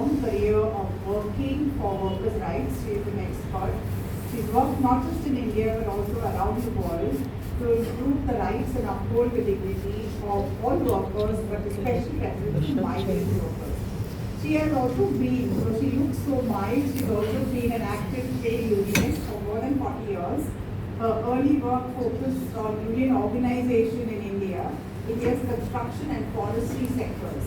long career of working for workers' rights. She is an expert. She's worked not just in India but also around the world to improve the rights and uphold the dignity of all workers, but especially representing migrant workers. She has also been, so she looks so mild, she's also been an active trade unionist for more than 40 years. Her early work focused on union organization in India's construction and forestry sectors,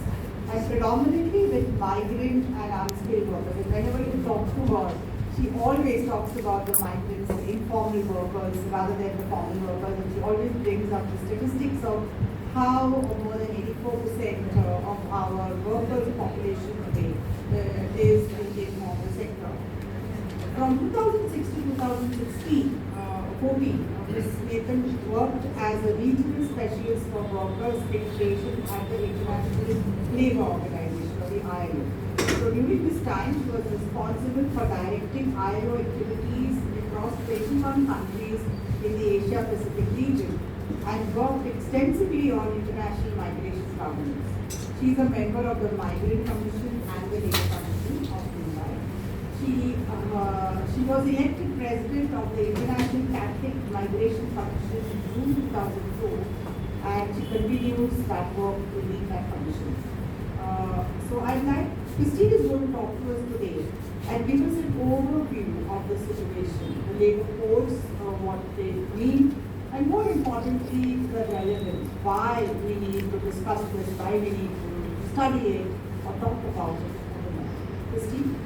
and predominantly with migrant and unskilled workers. And whenever you talk to her, she always talks about the migrants, the informal workers, rather than the formal workers, and she always brings up the statistics of how more than 84% of our workers' population today is in the informal sector. From 2006 to 2016, 14, Ms. Nathan worked as a regional specialist for workers' education at the International Labour Organization, or the ILO. So during this time, she was responsible for directing ILO activities across 21 countries in the Asia-Pacific region and worked extensively on international migration governance. She is a member of the Migrant Commission and the Labour Commission of Mumbai. She was elected president of the International Catholic Migration Commission in June 2004, and she continues that work to lead that commission. So I'd like, Christine is going to talk to us today and give us an overview of the situation, the labour codes, what they mean, and more importantly, the relevance, why we need to discuss this, why we need to study it or talk about it. Christine?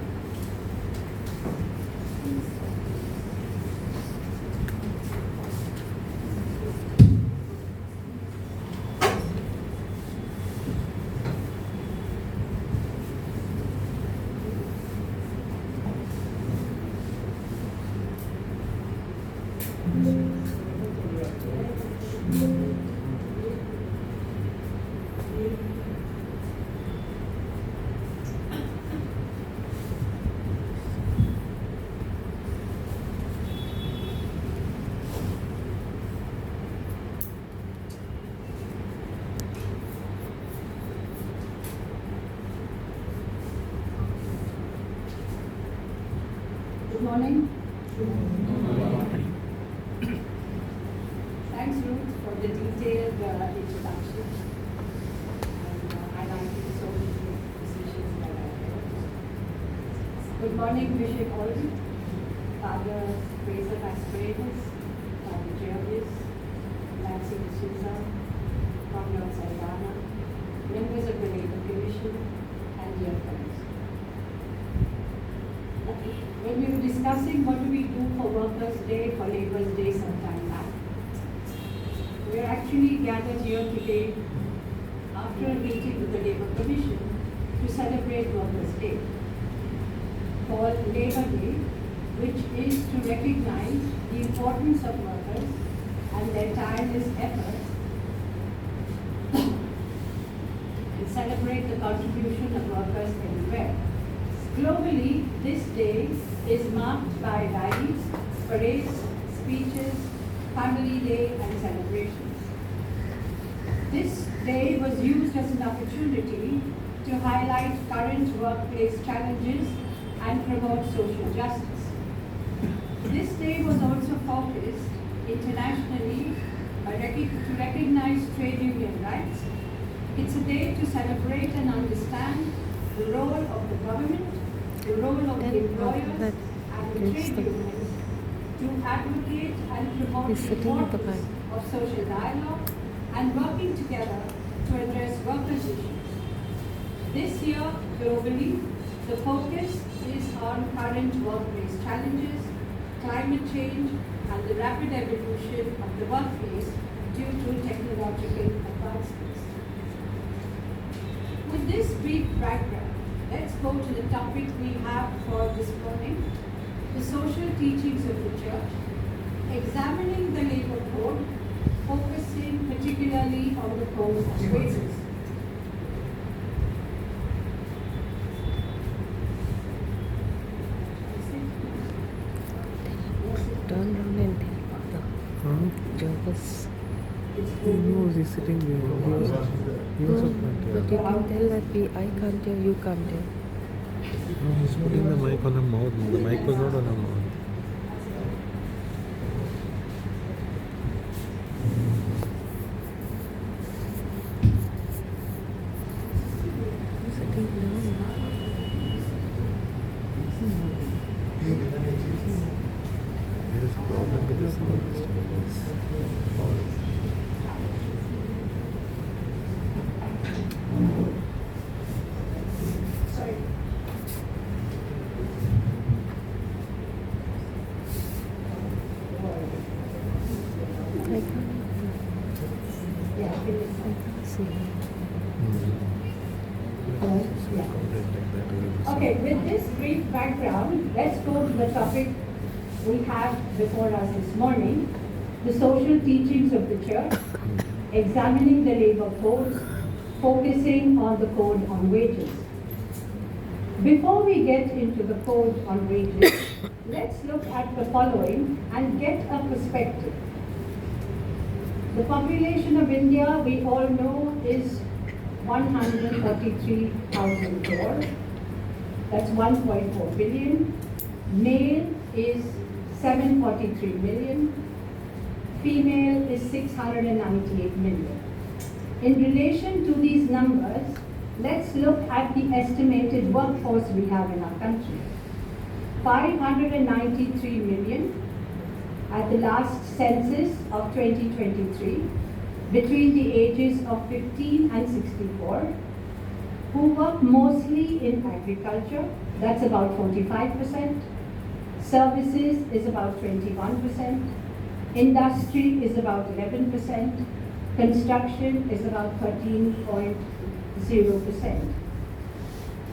Good morning. Thanks, Ruth, for the detailed introduction. And I like it so many decisions that I made. Good morning, Bishop Alden, Father Fraser Aspiratus, Father Jervis, Nancy D'Souza, Conrad Saldana, members of the Labour Commission, and dear friends. When we were discussing what do we do for Workers' Day, for Labour's Day some time back, we are actually gathered here today after a meeting with the Labour Commission to celebrate Workers' Day, called Labour Day, which is to recognize the importance of workers and their tireless efforts and celebrate the contribution of workers everywhere. Globally, this day is marked by rallies, parades, speeches, family day, and celebrations. This day was used as an opportunity to highlight current workplace challenges and promote social justice. This day was also focused internationally to recognize trade union rights. It's a day to celebrate and understand the role of the government, the role of the employers, and the trade unions to advocate and promote the importance of social dialogue and working together to address workers' issues. This year, globally, the focus is on current workplace challenges, climate change, and the rapid evolution of the workplace due to technological advancements. With this brief background, let's go to the topic we have for this morning, the social teachings of the Church, examining the Labour Code, focusing particularly on the code of wages. Turn around and Jervis. No, he's sitting there. He was But you can tell that I can't tell, you can't tell. No, he's putting the mic on her mouth. The mic was not on her mouth. Sitting down. There is a problem with the sound disturbance. Sorry. Yeah, it is. Hmm. Yeah. Like that. Okay, with this brief background, let's go to the topic we have before us this morning, the social teachings of the church, examining the labor code, focusing on the code on wages. Before we get into the code on wages, let's look at the following and get a perspective. The population of India, we all know, is 143,000 crore. That's 1.4 billion. Male is 743 million. Female is 698 million. In relation to these numbers, let's look at the estimated workforce we have in our country. 593 million at the last census of 2023, between the ages of 15 and 64, who work mostly in agriculture, that's about 45%, services is about 21%, industry is about 11%, construction is about 13.0%.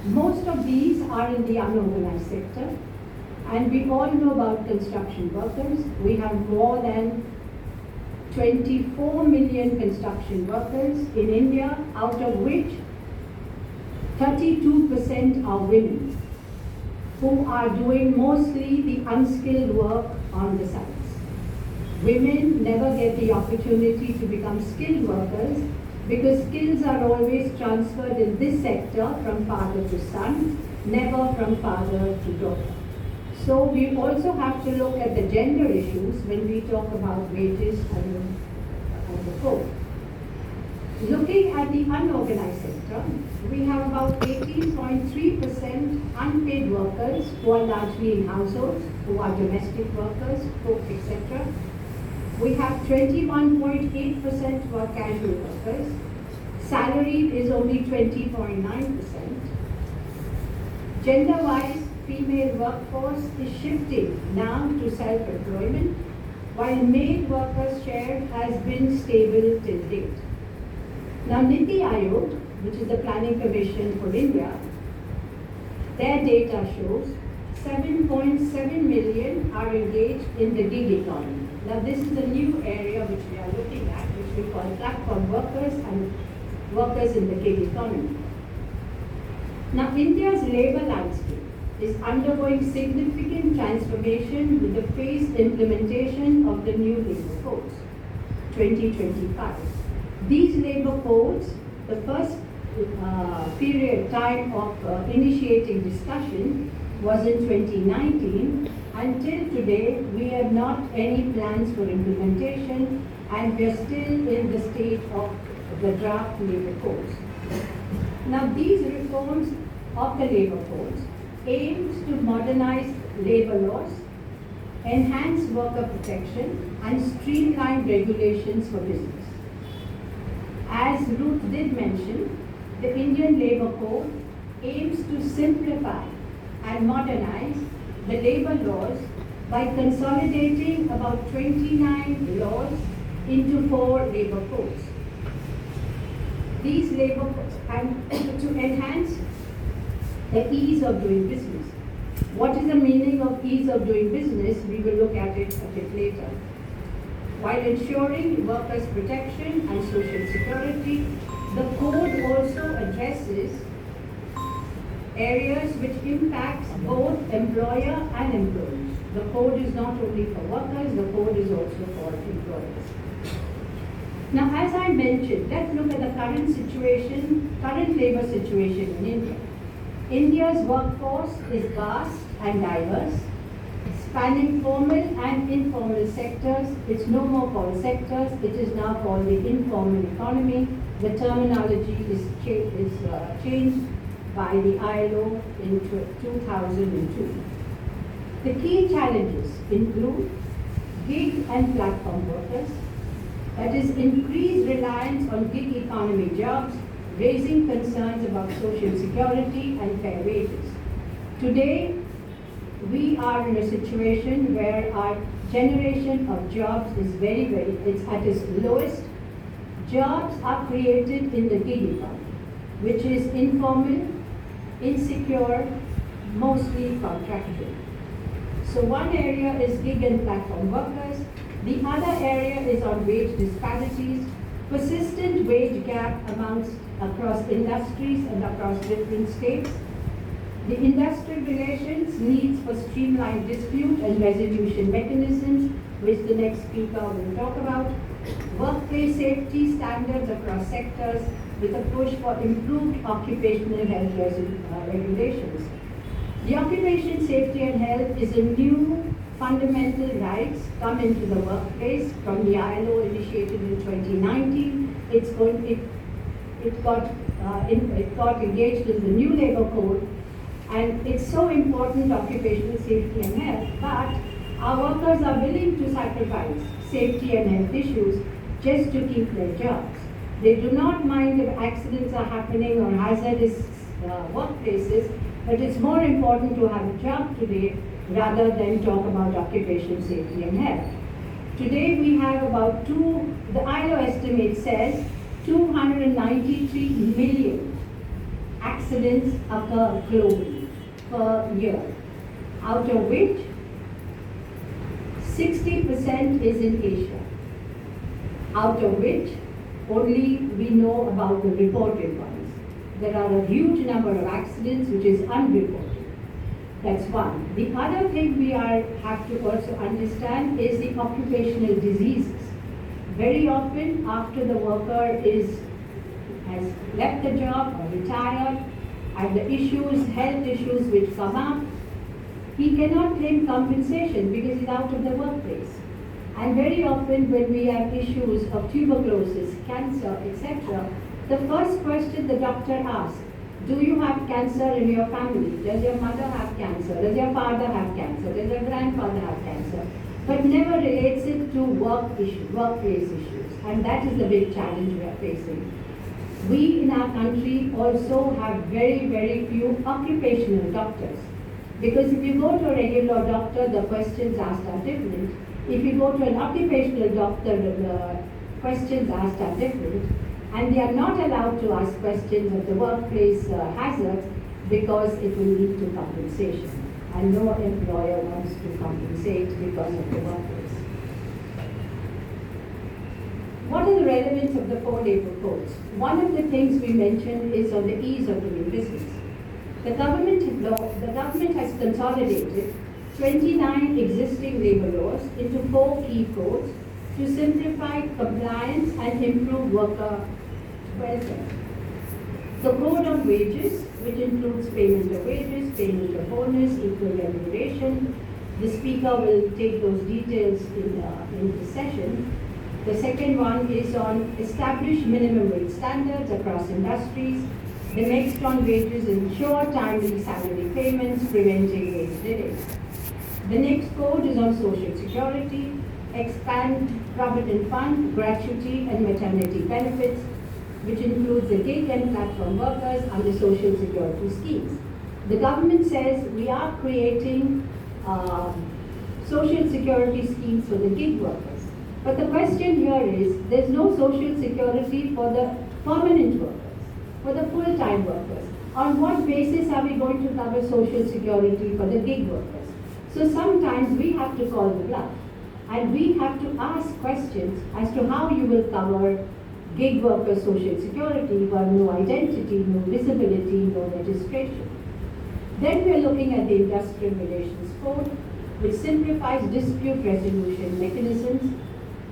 Most of these are in the unorganized sector, and we all know about construction workers. We have more than 24 million construction workers in India, out of which 32% are women, who are doing mostly the unskilled work on the sites. Women never get the opportunity to become skilled workers because skills are always transferred in this sector from father to son, never from father to daughter. So we also have to look at the gender issues when we talk about wages and the code. Looking at the unorganized sector, we have about 18.3% unpaid workers who are largely in households, who are domestic workers, cook, etc. We have 21.8% who are casual workers. Salaried is only 20.9%. Gender-wise, female workforce is shifting now to self-employment, while male workers' share has been stable till date. Now, Niti Aayog, which is the Planning Commission for India, their data shows 7.7 million are engaged in the gig economy. Now, this is a new area which we are looking at, which we call platform workers and workers in the gig economy. Now, India's labor landscape is undergoing significant transformation with the phased implementation of the new labor codes, 2025. These labor codes, the first period time of initiating discussion was in 2019. Until today, we have not any plans for implementation, and we are still in the state of the draft labor codes. Now, these reforms of the labor codes aims to modernize labor laws, enhance worker protection, and streamline regulations for business. As Ruth did mention, the Indian Labour Code aims to simplify and modernize the labor laws by consolidating about 29 laws into 4 labor codes. These labor codes, and to enhance the ease of doing business. What is the meaning of ease of doing business? We will look at it a bit later. While ensuring workers' protection and social security, the code also addresses areas which impacts both employer and employees. The code is not only for workers, the code is also for employers. Now, as I mentioned, let's look at the current situation, current labor situation in India. India's workforce is vast and diverse, spanning formal and informal sectors. It's no more called sectors, it is now called the informal economy. The terminology is changed by the ILO in 2002. The key challenges include gig and platform workers, that is increased reliance on gig economy jobs, raising concerns about social security and fair wages. Today, we are in a situation where our generation of jobs is it's at its lowest. Jobs are created in the gig economy, which is informal, insecure, mostly contractual. So one area is gig and platform workers. The other area is on wage disparities, persistent wage gap across industries and across different states. The industrial relations needs for streamlined dispute and resolution mechanisms, which the next speaker will talk about. Workplace safety standards across sectors with a push for improved occupational health regulations. The occupation safety and health is a new fundamental rights come into the workplace from the ILO initiated in 2019. It got engaged in the new labor code, and it's so important, occupational safety and health, but our workers are willing to sacrifice safety and health issues just to keep their jobs. They do not mind if accidents are happening or hazardous workplaces, but it's more important to have a job today rather than talk about occupational safety and health. Today we have the ILO estimate says 293 million accidents occur globally per year, out of which 60% is in Asia, out of which only we know about the reported ones. There are a huge number of accidents which is unreported. That's one. The other thing we have to also understand is the occupational diseases. Very often after the worker has left the job or retired, and the health issues which come up, he cannot claim compensation because he's out of the workplace. And very often when we have issues of tuberculosis, cancer, etc., the first question the doctor asks, do you have cancer in your family? Does your mother have cancer? Does your father have cancer? Does your grandfather have cancer? But never relates it to workplace issues. And that is the big challenge we are facing. We in our country also have very, very few occupational doctors. Because if you go to a regular doctor, the questions asked are different. If you go to an occupational doctor, the questions asked are different. And they are not allowed to ask questions of the workplace hazards because it will lead to compensation. And no employer wants to compensate because of the workplace. What are the relevance of the 4 labor codes? One of the things we mentioned is on the ease of doing business. The government has consolidated 29 existing labor laws into 4 key codes to simplify compliance and improve worker welfare. The Code on Wages, which includes payment of wages, payment of bonus, equal remuneration. The speaker will take those details in the session. The second one is on establish minimum wage standards across industries. The next on wages ensure timely salary payments, preventing wage delays. The next code is on social security, expand provident fund, gratuity and maternity benefits, which includes the gig and platform workers under social security schemes. The government says we are creating social security schemes for the gig workers. But the question here is, there's no social security for the permanent workers, for the full-time workers. On what basis are we going to cover social security for the gig workers? So sometimes we have to call the bluff. And we have to ask questions as to how you will cover gig worker social security while no identity, no visibility, no registration. Then we're looking at the Industrial Relations Code, which simplifies dispute resolution mechanisms,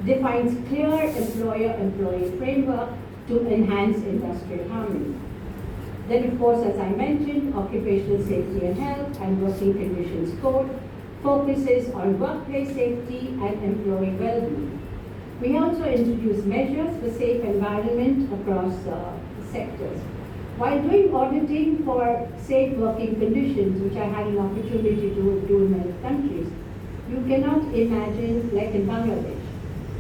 defines clear employer-employee framework to enhance industrial harmony. Then, of course, as I mentioned, Occupational Safety and Health and Working Conditions Code focuses on workplace safety and employee well-being. We also introduce measures for safe environment across sectors. While doing auditing for safe working conditions, which I had an opportunity to do in many countries, you cannot imagine, like in Bangladesh,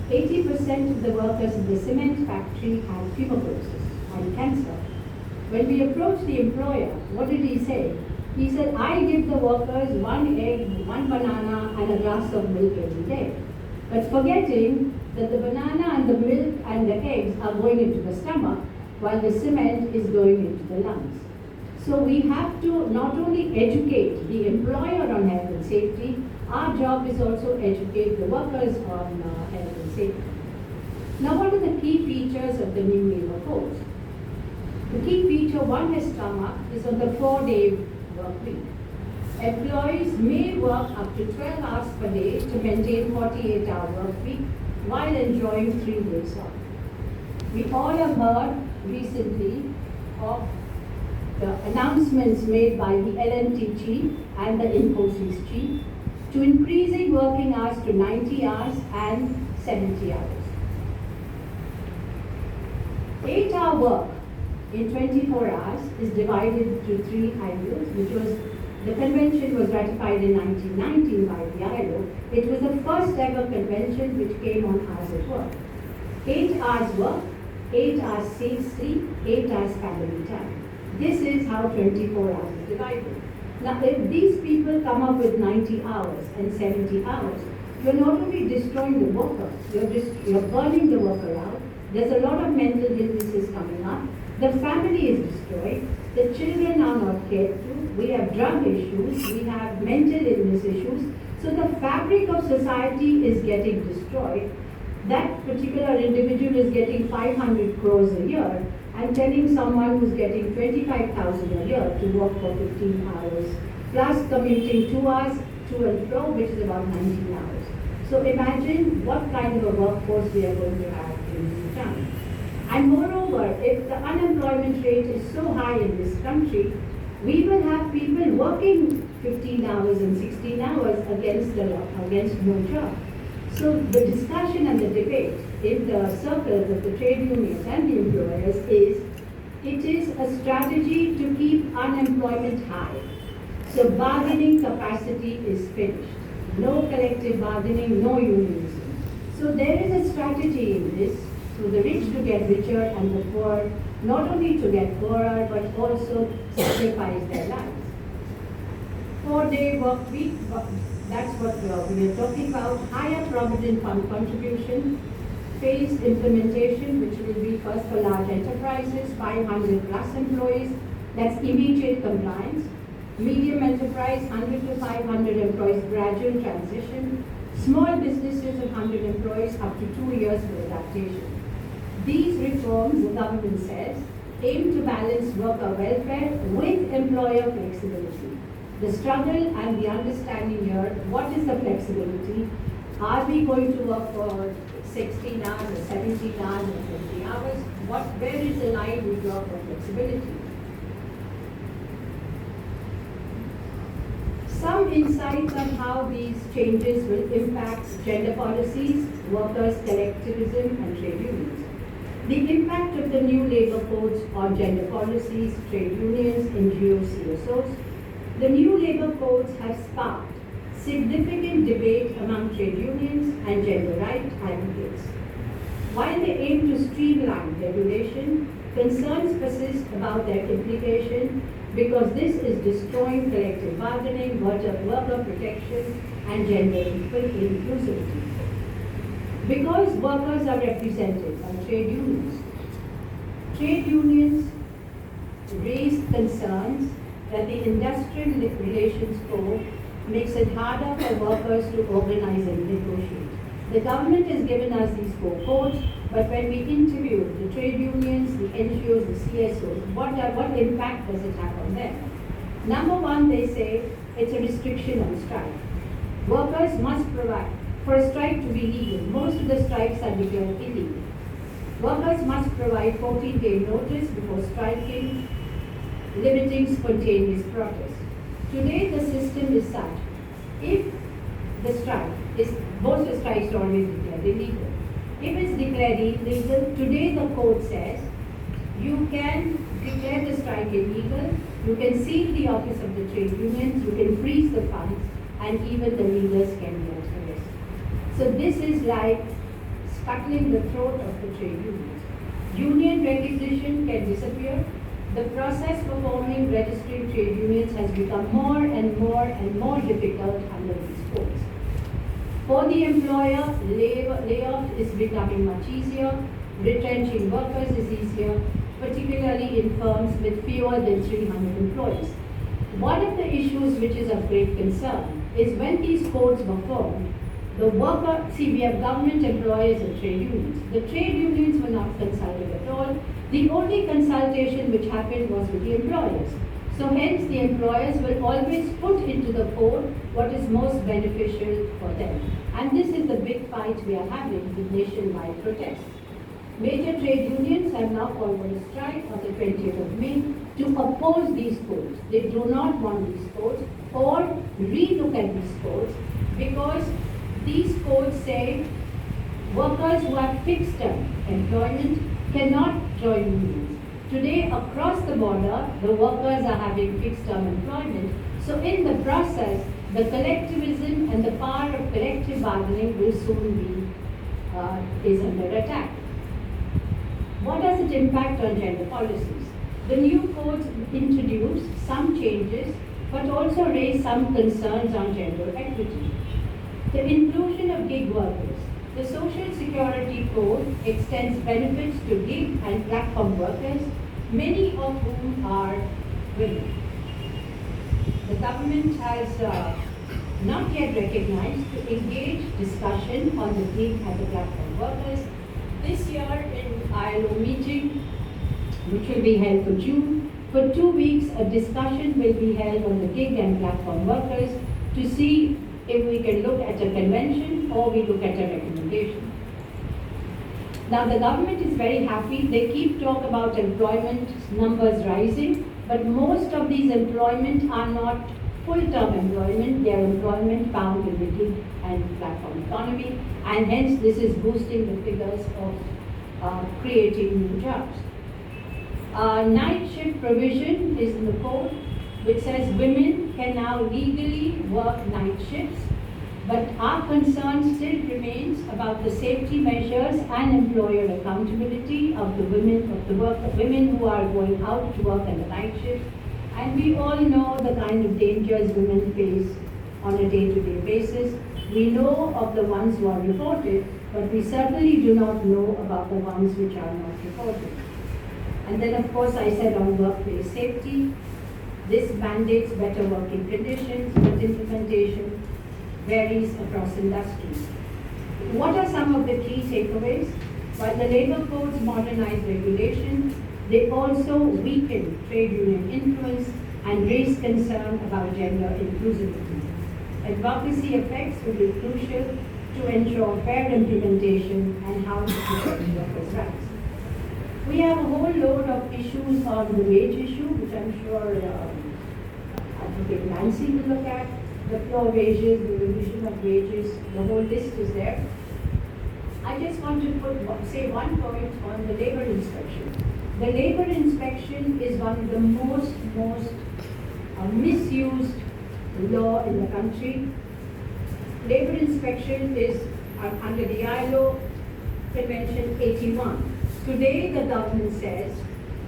80% of the workers in the cement factory had tuberculosis and cancer. When we approached the employer, what did he say? He said, I give the workers 1 egg, 1 banana, and a glass of milk every day. But forgetting that the banana and the milk and the eggs are going into the stomach, while the cement is going into the lungs. So we have to not only educate the employer on health and safety, our job is also educate the workers on health and safety. Now, what are the key features of the new labor codes? The key feature one has come up is on the 4-day work week. Employees may work up to 12 hours per day to maintain 48-hour work week while enjoying 3 days off. We all have heard recently of the announcements made by the L&T chief and the Infosys chief to increasing working hours to 90 hours and 70 hours. 8-hour work in 24 hours is divided into 3 ILOs, which was, the convention was ratified in 1919 by the ILO. It was the first ever convention which came on hours at work. 8 hours work, 8 hours sleep, 8 hours family time. This is how 24 hours is divided. Now, if these people come up with 90 hours and 70 hours, you're not only destroying the worker, you're burning the worker out. There's a lot of mental illnesses coming up. The family is destroyed. The children are not cared to. We have drug issues. We have mental illness issues. So the fabric of society is getting destroyed. That particular individual is getting 500 crores a year and telling someone who's getting 25,000 a year to work for 15 hours, plus commuting 2 hours to and fro, which is about 19 hours. So imagine what kind of a workforce we are going to have in due time. And moreover, if the unemployment rate is so high in this country, we will have people working 15 hours and 16 hours against the law, against no job. So the discussion and the debate in the circles of the trade unions and the employers is, it is a strategy to keep unemployment high. So bargaining capacity is finished. No collective bargaining, no unionism. So there is a strategy in this, so the rich to get richer and the poor not only to get poorer but also sacrifice their lives. 4-day work week, that's what we are talking about. Higher provident fund contribution, phased implementation, which will be first for large enterprises, 500 plus employees, that's immediate compliance. Medium enterprise, 100 to 500 employees, gradual transition. Small businesses of 100 employees, up to 2 years for adaptation. These reforms, the government says, aim to balance worker welfare with employer flexibility. The struggle and the understanding here, what is the flexibility? Are we going to work for 16 hours or 17 hours or 20 hours? Where is the line we draw for flexibility? Some insights on how these changes will impact gender policies, workers' collectivism, and trade unions. The impact of the new labor codes on gender policies, trade unions, NGOs, CSOs. The new labor codes have sparked significant debate among trade unions and gender rights advocates. While they aim to streamline regulation, concerns persist about their implication because this is destroying collective bargaining, worker protection, and gender inclusivity. Because workers are represented by trade unions raised concerns that the Industrial Relations Code makes it harder for workers to organize and negotiate. The government has given us these 4 codes, but when we interview the trade unions, the NGOs, the CSOs, what impact does it have on them? Number 1, they say it's a restriction on strike. Workers must provide, for a strike to be legal, most of the strikes are declared illegal. Workers must provide 14-day notice before striking. limiting spontaneous protest. Today the system is such, if the strike is, most of strikes are always declared illegal. If it's declared illegal, today the code says you can declare the strike illegal, you can seal the office of the trade unions, you can freeze the funds, and even the leaders can be arrested. So this is like scuttling the throat of the trade unions. Union recognition can disappear. The process for forming registering trade unions has become more and more difficult under these codes. For the employer, layoff is becoming much easier, retrenching workers is easier, particularly in firms with fewer than 300 employees. One of the issues which is of great concern is when these codes were formed, the worker, see, we have government employers and trade unions. The trade unions were not consulted at all. The only consultation which happened was with the employers. So hence the employers will always put into the code what is most beneficial for them. And this is the big fight we are having with nationwide protests. Major trade unions have now called for a strike on the 20th of May to oppose these codes. They do not want these codes or relook at these codes because these codes say workers who have fixed term employment cannot join unions. Today, across the border, the workers are having fixed term employment. So in the process, the collectivism and the power of collective bargaining will soon be is under attack. What does it impact on gender policies? The new codes introduce some changes, but also raise some concerns on gender equity. The inclusion of gig workers. The Social Security Code extends benefits to gig and platform workers, many of whom are women. The government has not yet recognized to engage discussion on the gig and the platform workers. This year in ILO meeting, which will be held for June, for 2 weeks a discussion will be held on the gig and platform workers to see if we can look at a convention or we look at a recommendation. Now the government is very happy. They keep talk about employment numbers rising, but most of these employment are not full-term employment. They are employment found in the gig and platform economy, and hence this is boosting the figures of creating new jobs. Night shift provision is in the code, which says women can now legally work night shifts, but our concern still remains about the safety measures and employer accountability of the women who are going out to work in the night shift. And we all know the kind of dangers women face on a day-to-day basis. We know of the ones who are reported, but we certainly do not know about the ones which are not reported. And then of course I said on workplace safety, this mandates better working conditions, but implementation varies across industries. What are some of the key takeaways? While the labor codes modernize regulation, they also weaken trade union influence and raise concern about gender inclusivity. Advocacy effects will be crucial to ensure fair implementation and how to protect workers' rights. We have a whole load of issues on the wage issue, which I'm sure Advocate Nancy will look at. The floor wages, the revision of wages, the whole list is there. I just want to say one point on the labor inspection. The labor inspection is one of the most misused law in the country. Labor inspection is under the ILO Convention 81. Today the government says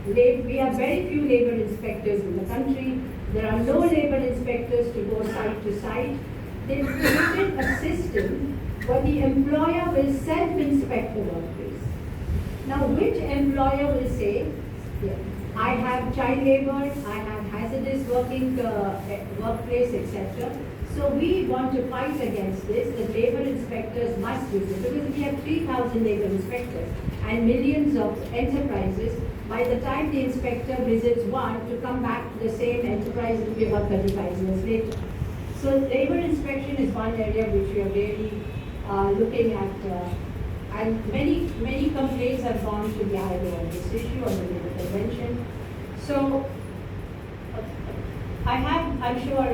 we have very few labor inspectors in the country. There are no labor inspectors to go site to site. They've created a system where the employer will self-inspect the workplace. Now, which employer will say, I have child labor, I have hazardous workplace, etc. So we want to fight against this. The labor inspectors must visit, because we have 3,000 labor inspectors and millions of enterprises. By the time the inspector visits one, to come back to the same enterprise will be about 35 years later. So labor inspection is one area which we are really looking at, and many complaints have gone to the ILO on this issue, on the labor convention. So I'm sure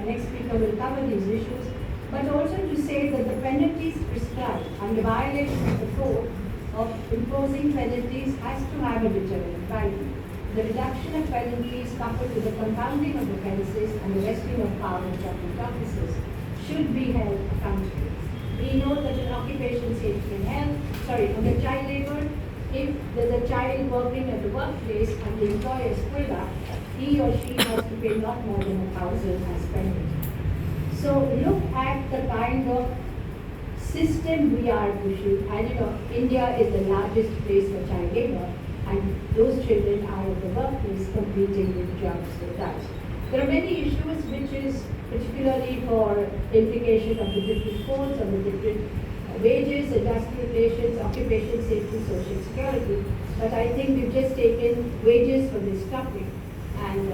next speaker will cover these issues, but also to say that the penalties prescribed and the violation of the code of imposing penalties has to have a deterrent value. The reduction of penalties coupled with the compounding of offences and the vesting of power in government officers should be held accountable. We know that in occupation safety and health, on the child labour, if there's a child working at the workplace and the employer is pulled up, he or she has to pay not more than 1,000 as penalty. So look at the kind of system we are pushing, and India is the largest place for child labour, and those children are at the workplace competing with jobs with us. There are many issues which is particularly for implication of the different codes, of the different wages, industrial relations, occupation safety, social security. But I think we've just taken wages for this topic, and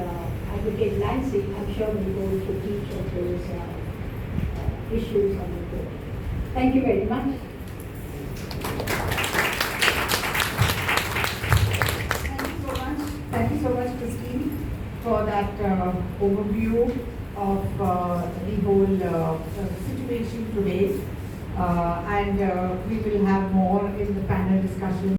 Advocate Lancy, I'm sure will go into each of those issues on the board. Thank you very much. Thank you so much, Christine, for that overview of the whole situation today. And we will have more in the panel discussion.